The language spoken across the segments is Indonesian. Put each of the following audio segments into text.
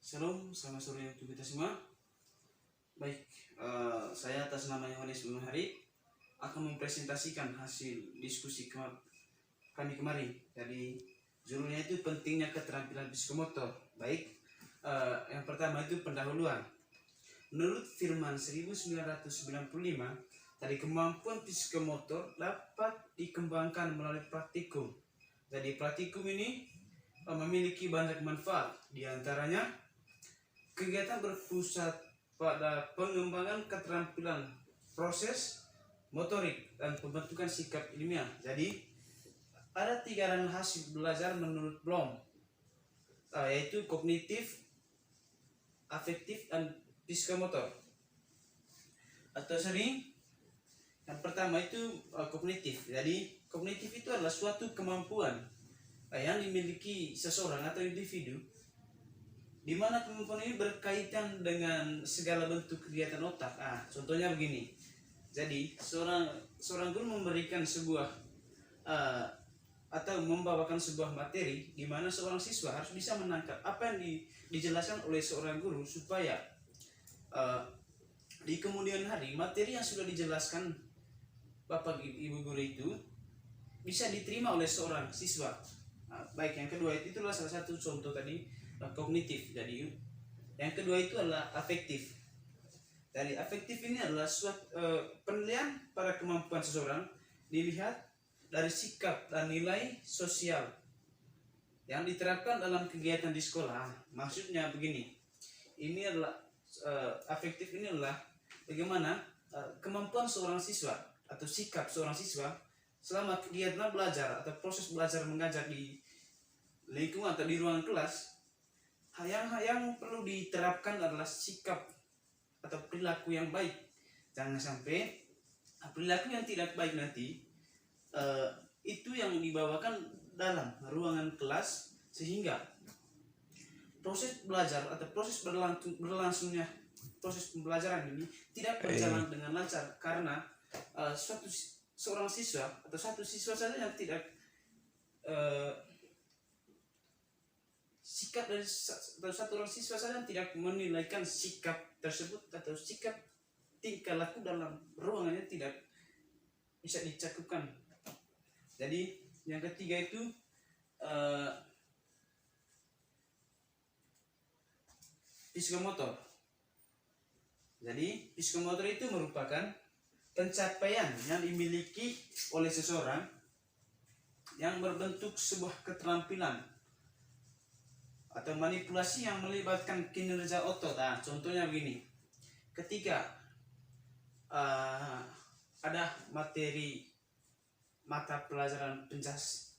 Shalom, selamat sore untuk kita semua. Baik, saya atas nama Yohanes Hari akan mempresentasikan hasil diskusi kami kemarin. Jadi judulnya itu pentingnya keterampilan psikomotor. Baik, yang pertama itu pendahuluan. Menurut Firman 1995, tadi kemampuan psikomotor dapat dikembangkan melalui praktikum. Jadi praktikum ini memiliki banyak manfaat, diantaranya kegiatan berpusat pada pengembangan keterampilan proses motorik dan pembentukan sikap ilmiah. Jadi ada 3 ranah hasil belajar menurut Bloom, yaitu kognitif, afektif, dan psikomotor. Atau sering yang pertama itu kognitif. Jadi kognitif itu adalah suatu kemampuan yang dimiliki seseorang atau individu, di mana kemampuan ini berkaitan dengan segala bentuk kegiatan otak. Contohnya begini. Jadi seorang guru memberikan sebuah atau membawakan sebuah materi di mana seorang siswa harus bisa menangkap apa yang dijelaskan oleh seorang guru, supaya di kemudian hari materi yang sudah dijelaskan Bapak Ibu guru itu bisa diterima oleh seorang siswa. Baik, yang kedua itulah salah satu contoh tadi kognitif. Jadi yang kedua itu adalah afektif. Dari afektif ini adalah penilaian pada kemampuan seseorang dilihat dari sikap dan nilai sosial yang diterapkan dalam kegiatan di sekolah. Maksudnya begini, ini adalah afektif ini adalah bagaimana kemampuan seorang siswa atau sikap seorang siswa selama kegiatan belajar atau proses belajar mengajar di lingkungan atau di ruangan kelas. Yang perlu diterapkan adalah sikap atau perilaku yang baik. Jangan sampai perilaku yang tidak baik nanti itu yang dibawakan dalam ruangan kelas, sehingga proses belajar atau proses berlangsungnya proses pembelajaran ini tidak berjalan dengan lancar, karena seorang siswa atau satu siswa saja yang tidak sikap dari satu orang siswa saja yang tidak menilaikan sikap tersebut atau sikap tingkah laku dalam ruangannya tidak bisa dicakupkan. Jadi yang ketiga itu psikomotor. Jadi psikomotor itu merupakan pencapaian yang dimiliki oleh seseorang yang berbentuk sebuah keterampilan atau manipulasi yang melibatkan kinerja otot. Contohnya begini, ketika ada materi mata pelajaran penjas,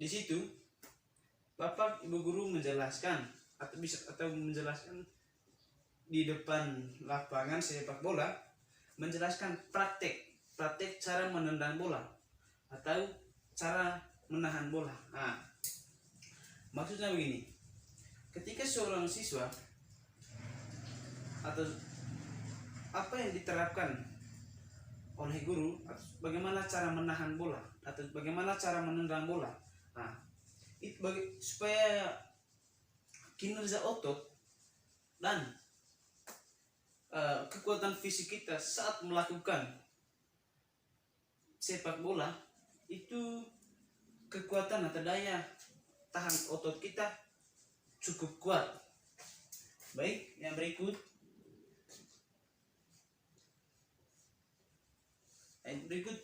di situ Bapak Ibu guru menjelaskan atau menjelaskan di depan lapangan sepak bola, menjelaskan praktek cara menendang bola atau cara menahan bola. Maksudnya begini, ketika seorang siswa atau apa yang diterapkan oleh guru, bagaimana cara menahan bola atau bagaimana cara menendang bola, itu supaya kinerja otot dan kekuatan fisik kita saat melakukan sepak bola itu, kekuatan atau daya tahan otot kita cukup kuat. Baik, yang berikut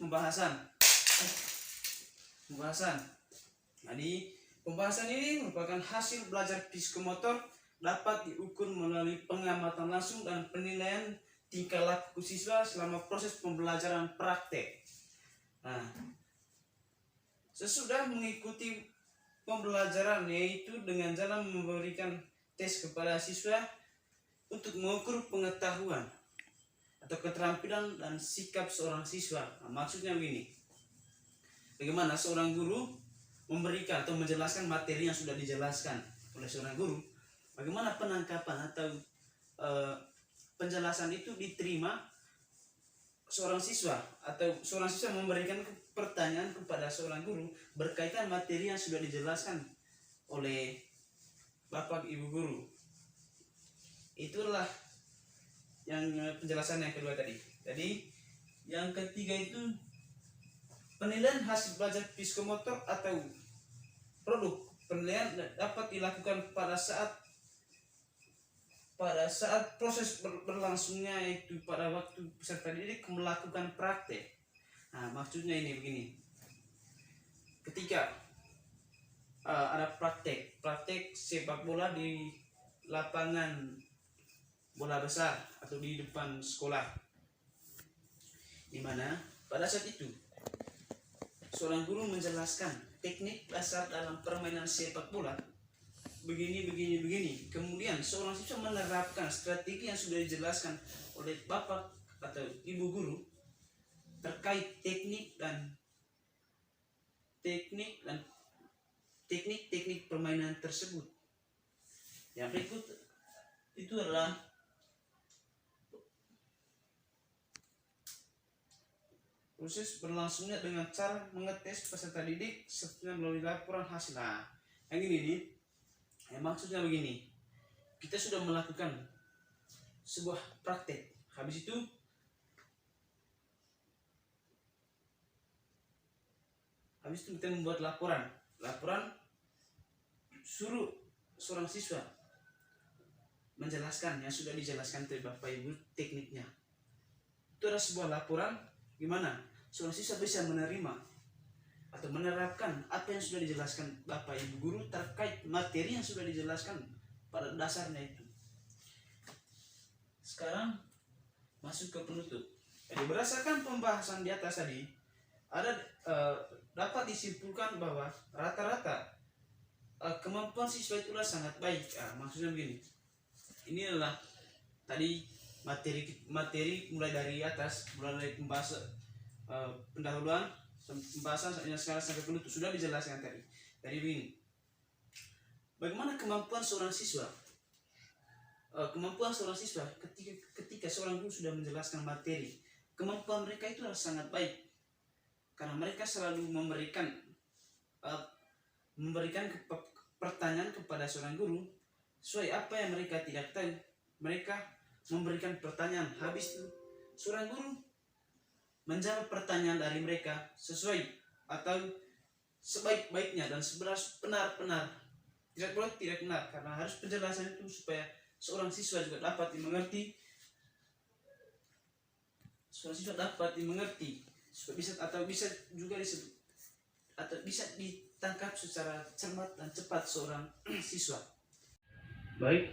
pembahasan. Jadi pembahasan ini merupakan hasil belajar psikomotor, dapat diukur melalui pengamatan langsung dan penilaian tingkah laku siswa selama proses pembelajaran praktek. Sesudah mengikuti pembelajaran, yaitu dengan jalan memberikan tes kepada siswa untuk mengukur pengetahuan atau keterampilan dan sikap seorang siswa. Maksudnya begini, bagaimana seorang guru memberikan atau menjelaskan materi yang sudah dijelaskan oleh seorang guru, bagaimana penangkapan atau penjelasan itu diterima seorang siswa, atau seorang siswa memberikan pertanyaan kepada seorang guru berkaitan materi yang sudah dijelaskan oleh Bapak Ibu guru. Itulah yang penjelasan yang kedua tadi. Jadi yang ketiga itu penilaian hasil belajar psikomotor atau produk. Penilaian dapat dilakukan pada saat proses berlangsungnya, itu pada waktu peserta didik melakukan praktek. Nah, maksudnya ini begini. Ketika ada praktek sepak bola di lapangan bola besar atau di depan sekolah, di mana pada saat itu seorang guru menjelaskan teknik dasar dalam permainan sepak bola begini. Kemudian seorang siswa menerapkan strategi yang sudah dijelaskan oleh bapak atau ibu guru terkait teknik permainan tersebut. Yang berikut itu adalah proses berlangsungnya dengan cara mengetes peserta didik serta melalui laporan hasil. Nah, yang ini nih, maksudnya begini. Kita sudah melakukan sebuah praktek. Habis itu kita membuat laporan. Suruh seorang siswa menjelaskan yang sudah dijelaskan oleh Bapak Ibu tekniknya. Itu adalah sebuah laporan gimana seorang siswa bisa menerima atau menerapkan apa yang sudah dijelaskan Bapak Ibu guru terkait materi yang sudah dijelaskan pada dasarnya itu. Sekarang masuk ke penutup. Jadi berdasarkan pembahasan di atas tadi, dapat disimpulkan bahwa rata-rata kemampuan siswa itulah sangat baik. Maksudnya begini. Ini adalah tadi materi mulai dari atas, mulai dari pendahuluan, pembahasan sekarang sampai penutup sudah dijelaskan tadi. Jadi begini. Bagaimana kemampuan seorang siswa? Ketika seorang guru sudah menjelaskan materi, kemampuan mereka itu adalah sangat baik. Karena mereka selalu memberikan pertanyaan kepada seorang guru sesuai apa yang mereka tidak tahu. Mereka memberikan pertanyaan, habis itu seorang guru menjawab pertanyaan dari mereka sesuai atau sebaik-baiknya dan benar-benar. Tidak boleh tidak benar, karena harus penjelasan itu supaya seorang siswa juga dapat dimengerti. Bisa ditangkap secara cermat dan cepat seorang siswa. Baik,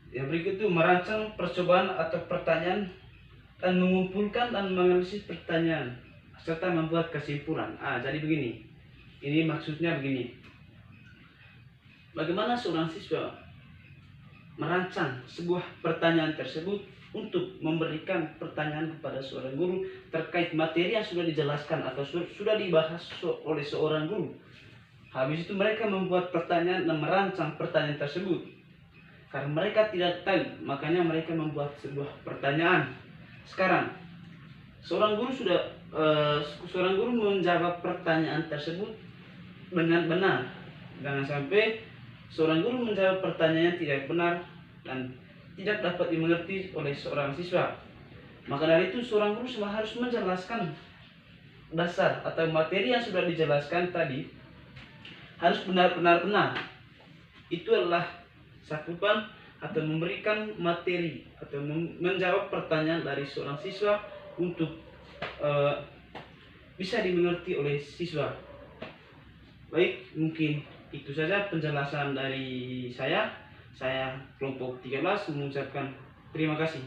yang berikut itu merancang percobaan atau pertanyaan dan mengumpulkan dan menganalisis pertanyaan serta membuat kesimpulan. Jadi begini, ini maksudnya begini. Bagaimana seorang siswa merancang sebuah pertanyaan tersebut untuk memberikan pertanyaan kepada seorang guru terkait materi yang sudah dijelaskan atau sudah dibahas oleh seorang guru. Habis itu mereka membuat pertanyaan dan merancang pertanyaan tersebut. Karena mereka tidak tahu, makanya mereka membuat sebuah pertanyaan. Sekarang seorang guru menjawab pertanyaan tersebut dengan benar. Jangan sampai seorang guru menjawab pertanyaan tidak benar dan tidak dapat dimengerti oleh seorang siswa. Maka dari itu seorang guru harus menjelaskan dasar atau materi yang sudah dijelaskan tadi harus benar-benar benar. Itu adalah cakupan atau memberikan materi atau menjawab pertanyaan dari seorang siswa untuk bisa dimengerti oleh siswa. Baik, mungkin itu saja penjelasan dari saya kelompok 13 mengucapkan terima kasih.